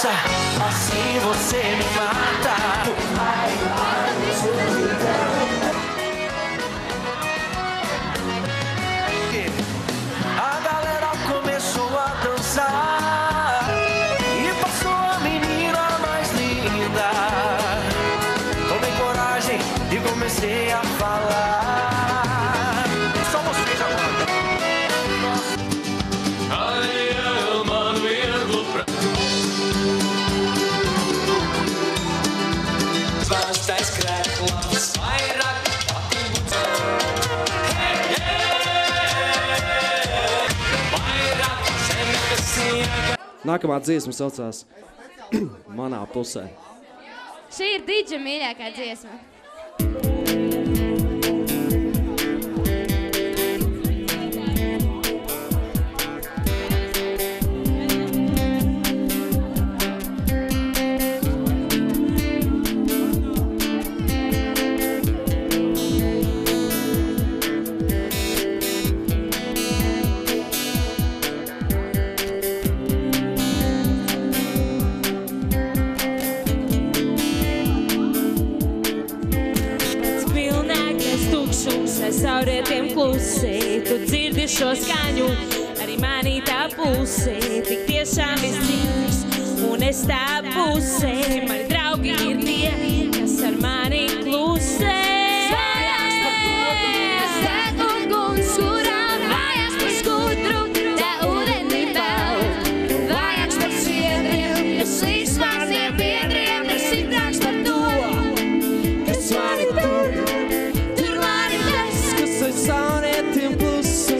dança, assim você me mata. A galera começou a dançar e passou a menina mais linda. Tomei coragem e comecei a falar. Só vocês agora. Nākamā dziesma saucās Manā pusē. Šī ir Didža mīļākā dziesma. Saurietiem klusē, tu dzirdi šo skaņu, arī manī tā pusē, tik tiešām viss dzīves, un es tā pusē, mani draugi ir tie, kas ar mani klusē. Svājās par koku, kas deg uguns, kurā vājās par skudru, tā ūdeni vēl. Vājāks par sviedriem, kas līdz maziem biedriem, ir stiprāks par to, kas mani tur. Saurietiem klusē,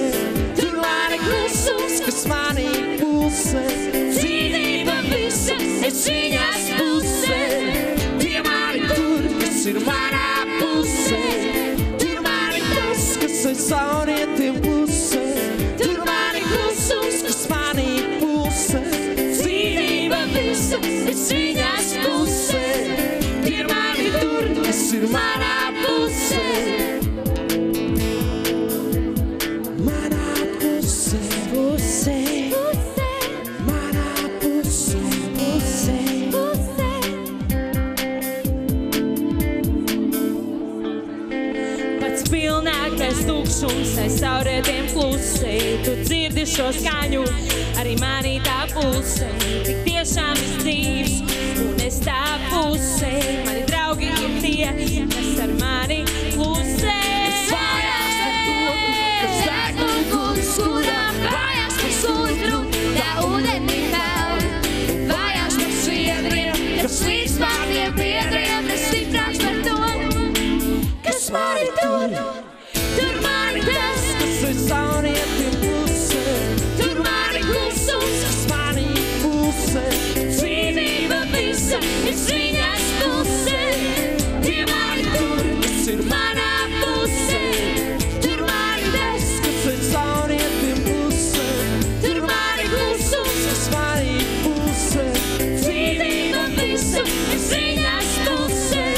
tur mani klusums, kas manī pulsē. Dzīvība visa, es viņas pusē. Tie mani tur, kas ir manā pusē. Tur mani tas, kas ir saurietiem klusē. Tur mani klusums, kas manī pulsē. Dzīvība visa, es viņas pusē. Tie mani tur, kas ir manā pusē. Tukšums aiz saurietiem klusē, tu dzirdi šo skaņu, arī manī tā pusē, tik tiešām viss dzīves, un es tā pusē, mani draugi ir tie, kas ar mani klusē. Svājās par koku, kas deg uguns, kurā vājās par skudru, tā ūdeni vēl. Vājās par sviedriem, kas līdz pāriem biedriem, es stiprāks par to, kas mani tur. Tur mani tas, kas ir saurietiem klusē. Tur mani klusums, kas manī pulsē. Dzīvība visa, es viņas pusē. Tie mani tur, kas ir manā pusē. Tur mani tas, kas ir saurietiem klusē. Tur mani klusums, kas manī pulsē. Dzīvība visa, es viņas pusē.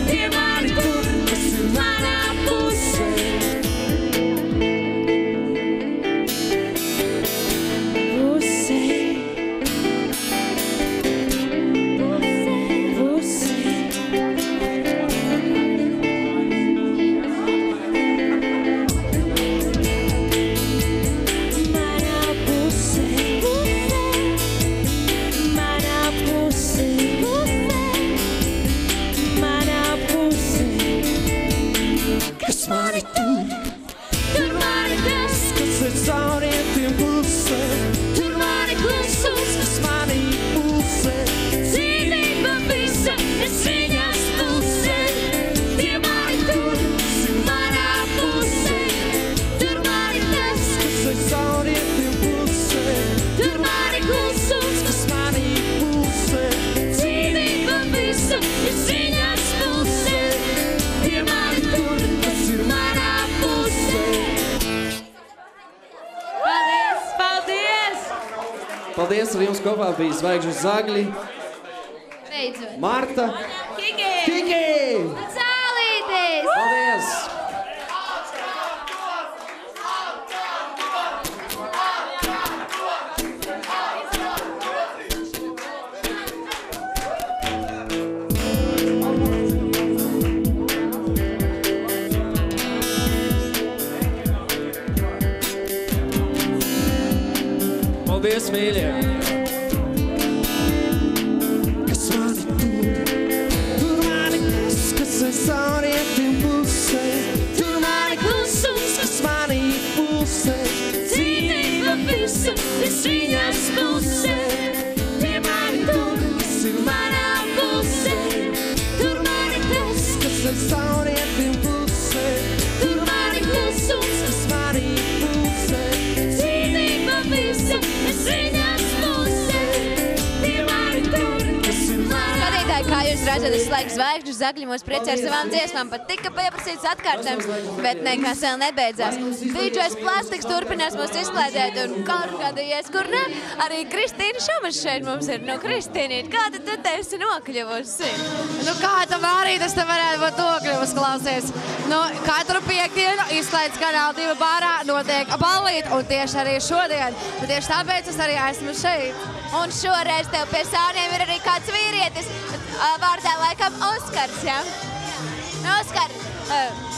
Tie mani tur, kas ir manā pusē. Paldies, ar jums kopā bija Zvaigžņu Zagļi, Beidzot. Marta, Kiki! Zālītis! Paldies! Paldies, mīļie! Kas mani tur mani klusums, kas ir saulrietim pusē, tur mani klusums, kas mani pulsē, dzīvība visam, es viņas pusē, tie mani tur, kas ir manā pusē, tur mani klusums, kas ir saulrietim pusē, tur mani klusums, kas mani pulsē, dzīvība visam, es viņas pusē, tie mani tur, kas ir manā. Skatītāji, kā jūs redzat, es laiku zvaigžņu zagļumos priecē ar savām dziesmām, pat tika pieprasīts atkārtojums, bet nekas vēl nebeidzās. DJs Plastiks turpinās mūs izklaidēt un kādījies, kur ne. Arī Kristīna Šumas šeit mums ir. Nu, Kristīnīt, kāda tu te esi nokļuvusi? Nu, kā tam arī tas te varētu būt nokļuvusi, klausies. Nu, katru piekdienu izklaides Kanāla 2 bārā notiek ballīt, un tieši arī šodien. Un tieši tāpēc es arī esmu šeit. Un šoreiz tev pie sāniem ir arī kāds vīrietis, vārdā laikam Oskars, ja? Nu, Oskar,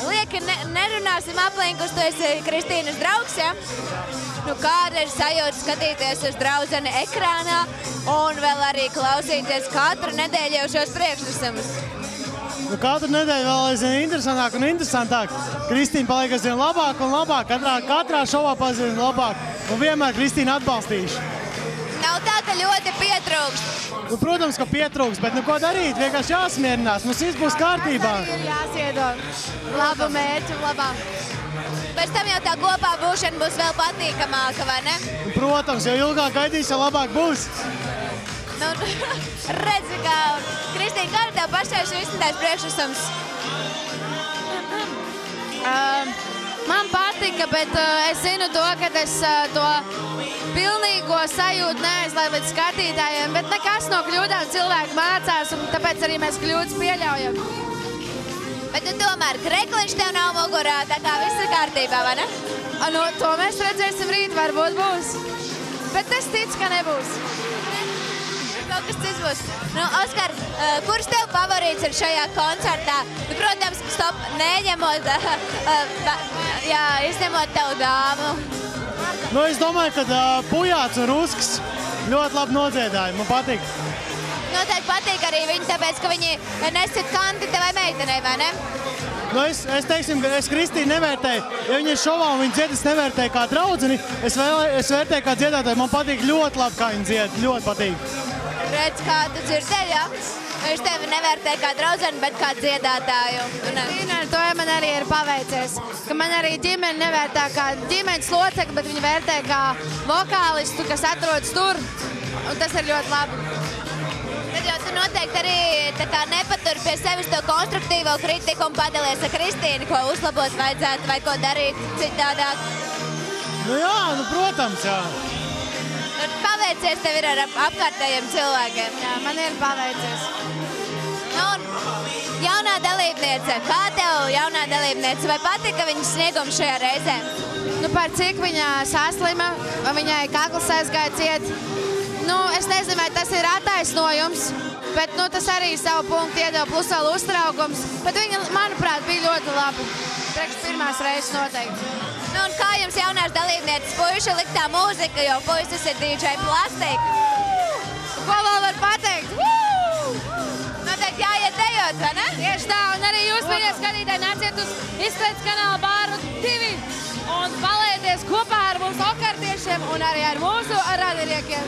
lieki nerunāsim aplinkus, tu esi Kristīnas draugs, ja? Nu, kāda ir sajūta skatīties uz draudzeni ekrānā un vēl arī klausīties katru nedēļu jau šos priekšnesumus? Nu, katru nedēļu vēl aizvien interesantāk un interesantāk. Kristīna paliek aizvien labāk un labāk, katrā šovā aizvien labāk. Un vienmēr Kristīna atbalstīšu. Nav tā, ka ļoti pietrūkst. Nu, protams, ka pietrūkst, bet nu ko darīt? Vienkārši jāsmierinās, mums viss būs kārtībā. Ir jāsiedod labu mērķu, labāk. Pēc tam jau tā kopā būšana būs vēl patīkamāka, vai ne? Nu, protams, jo ilgāk gaidīs, jo labāk būs. Nu, redzi, ka Kristīna, kā ir tev pašai šis izsniedājs priekšnesums? Man patika, bet es zinu to, ka es to pilnīgo sajūtu neaizlaidu līdz skatītājiem, bet nekas no kļūdām cilvēki mācās, un tāpēc arī mēs kļūdas pieļaujam. Bet tu tomēr krekliņš tev nav mugurā, tā kā viss ir kārtībā, vai ne? Nu, to mēs redzēsim rīt, varbūt būs. Bet es ticu, ka nebūs. Kaut kas cits būs. Nu, Oskar, kurš tev favorīts ir šajā koncertā? Nu, protams, stop, neņemot, izņemot tev dāmu. Nu, es domāju, ka Pujāts un Rusks ļoti labi nodziedāja, man patīk. Noteikti patīk arī viņi, tāpēc, ka viņi nesit kanti tevai meitenei, vai ne? Nu, es teiksim, ka es Kristīnu nevērtēju. Ja viņa ir šovā un viņa dzied, es nevērtēju kā draudzeni, es vērtēju kā dziedātāju. Man patīk ļoti labi, kā viņa dzied, ļoti patīk. Redz, kā tu dzirdēji, ja? Viņš tevi nevērtē kā draudzeni, bet kā dziedātāju. To man arī ir paveicies. Ka man arī ģimene nevērtē kā ģimenes locekli, bet viņi vērtē kā vokālistu, kas atrodas tur. Un tas ir ļoti labi. Tad jau tu noteikti arī tā kā nepatur pie sevis to konstruktīvo kritiku un padalies ar Kristīnu, ko uzlabot vajadzētu vai ko darīt citādāk. Nu jā, nu protams, jā. Paveicies tev ir ar apkārtējiem cilvēkiem. Jā, man ir paveicies. Un jaunā dalībniece, kā tev jaunā dalībniece, vai patika viņas sniegums šajā reizē? Nu, par cik viņa saslima, viņai kakls aizgāja ciet. Nu, es nezinu, vai tas ir attaisnojums, bet nu, tas arī savu punktu iedeva plus vēl uztraukums. Bet viņa, manuprāt, bija ļoti laba. Priekš pirmās reizes noteikti. Nu, un kā jums jaunās dalībnieces puiši liktā mūzika, jo puisis ir DJ Plastik? Ko vēl var pateikt? Noteikti jāiet dejot, vai ne? Tieši tā, un arī jūs, mīļie skatītāji, nāciet uz Izklaides kanāla bāru 2 un balēties kopā ar mums okartiešiem un arī ar mūsu radiniekiem.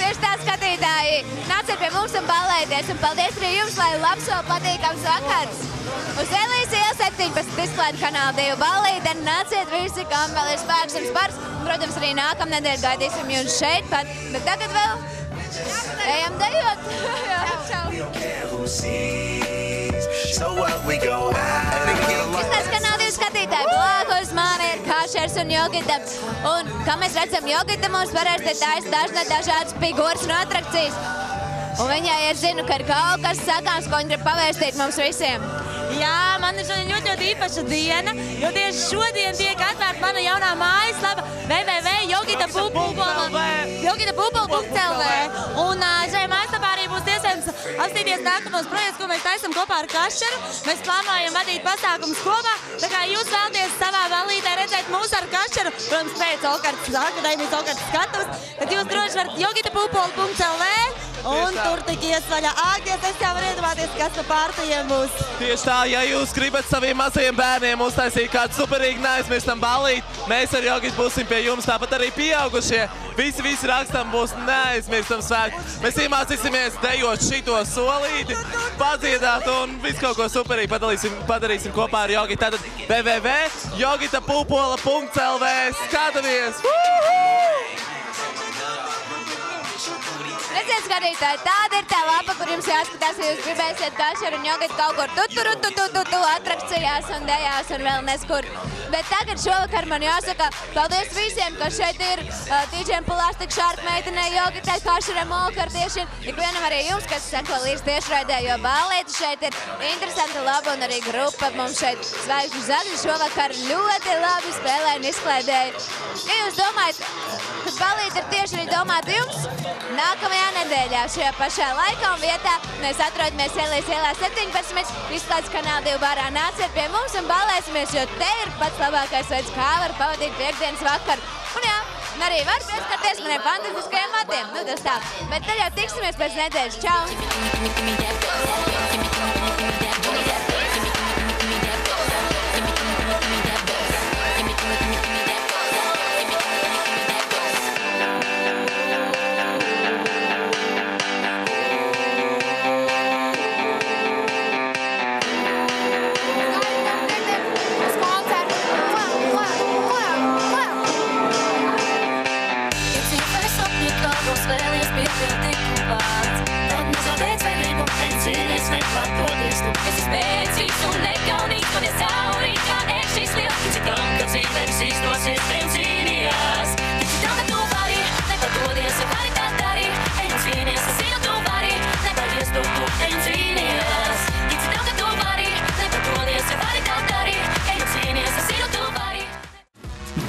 Tieši tā, skatītāji, nāciet pie mums un balēties, un paldies arī jums, lai labs vēl patīkams vakars. Uz Elijas iela 17 Izklaide kanāla 2 ballīte, nāciet visi, kam vēl ir spēks un spars. Protams, arī nākamnedēļ gaidīsim jūs šeit pat, bet tagad vēl ejam dejot. Izklaides kanāla 2 skatītāji, blakus man ir Kašers un Jogita. Un, kā mēs redzam, Jogita mums varēs te taisa dažādas figūras un atrakcijas. Un viņai ir zinu, ka ir kaut kas sakāms, ko viņa grib pavēstīt mums visiem. Jā, man ir šodien ļoti īpaša diena, jo tieši šodien tiek atvērta mana jaunā mājaslapa www.jogitapupu.lv. Un šajā mājaslapā arī būs iespējams apstīties nākamos projektus, ko mēs taisam kopā ar Kašeru. Mēs plānojam vadīt pasākumus kopā, tā kā jūs vēlaties savā ballītē redzēt mūs ar Kašeru. dašanu, protams, pēc Okartas akadēmijas Okartas skatus, tad jūs droši varat jogitapupoli.lv un tur tik iesvaļā. Āgties, es jau varu iedomāties, kas no pārtajiem būs. Tieši tā, ja jūs gribat saviem mazajiem bērniem uztaisīt kādu superīgi neaizmirstam balīt, mēs ar Jogit būsim pie jums, tāpat arī pieaugušie. Visi rakstam būs neaizmirstam svētki. Mēs iemācīsimies dejot šito solīti, padziedāt un visu kaut ko superīgi padarīsim kopā ar Jogit. Tātad www.jogitapupola.lv. Skatāmies! Redziet, skatītāji, tāda ir tā lapa, kur jums jāskatās, ja jūs gribēsiet Dašaru un Jogitu kaut kur atrakcijās un dejās un vēl neskur. Bet tagad šovakar man jāsaka paldies visiem, kas šeit ir, tīčiem Plastic Shark meitenei, Jogitai, Kašaram, Okartiešiem, ikvienam arī jums, kas seko līdz tiešraidē, jo ballīti šeit ir interesanta, laba un arī grupa. Mums šeit Zvaigžņu zagļi šovakar ļoti labi spēlē un izklaidēja. Ja jūs domājat, ka ballīti ir tieši arī domāti jums, nākamajā nedēļā šajā pašā laikā un vietā mēs atrodamies Ielijas ielā 17, izklaides kanāla 2 barā. Nāciet pie mums un ballēsimies, jo te ir pats labākais veids, kā var pavadīt piekdienas vakaru. Un jā, arī var pieskarties maniem fantastiskajiem matiem. Nu, tas tā. Bet tad jau tiksimies pēc nedēļas. Čau!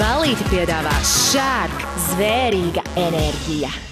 Ballīti piedāvā Shark, zvērīga enerģija.